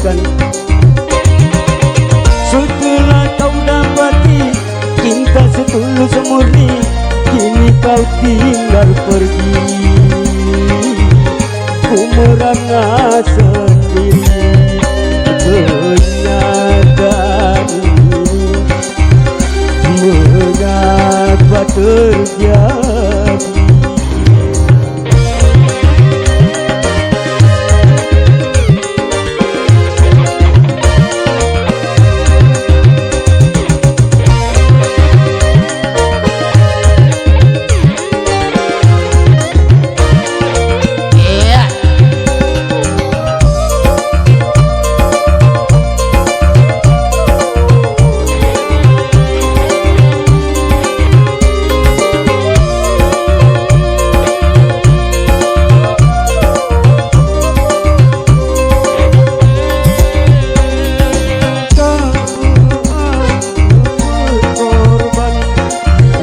banggakan. Setelah kau dapati cinta setulus murni, kini kau tinggal pergi. Ku merana sendiri, kenyataan ini mengapa terjadi.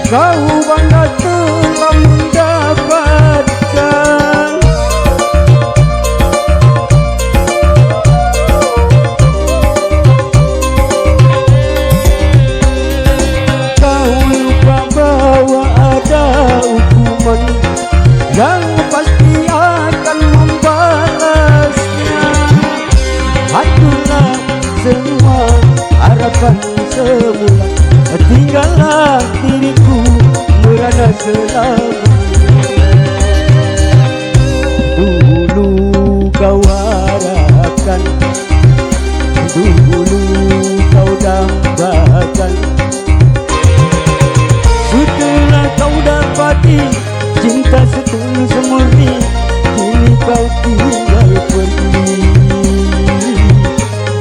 Kau bangga telah mendapatkan. Kau lupa bahwa ada hukuman yang pasti akan membalasnya. Hancurlah semua harapan semula, tinggallah diriku merana selama. Dulu kau harapkan, dulu kau dambakan. Setelah kau dapati cinta setulus murni, kini kau tinggal pergi.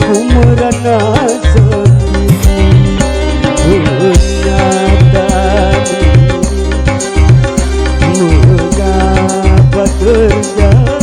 Ku merana sendiri, kenyataan mengapa terjadi.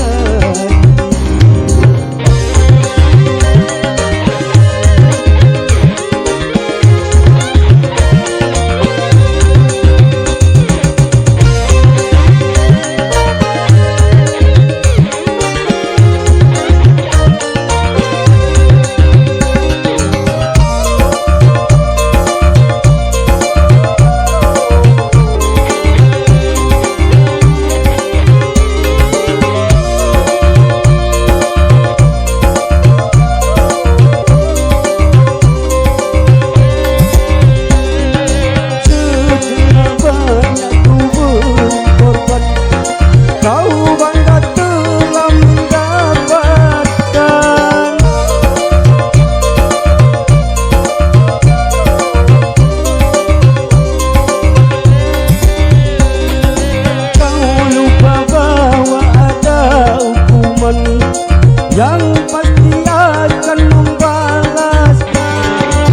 Yang pasti akan membalaskan.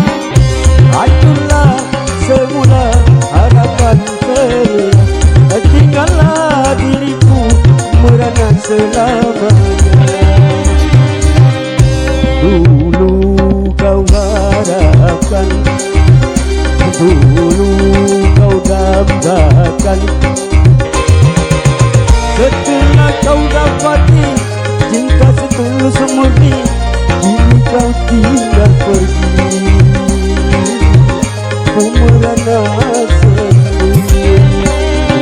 Hancurlah semula harapan semula, tinggallah diriku merana selamanya. Dulu kau harapkan, dulu kau dambakan. Setelah kau dapati cinta setulus murni, kini kau tinggal pergi. Ku merana sendiri,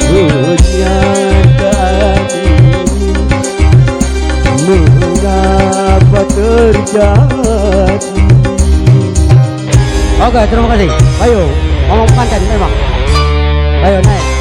kenyataan ini mengapa terjadi. Oke, terima kasih. Ayo, ngomong pantai memang. Ayo naik.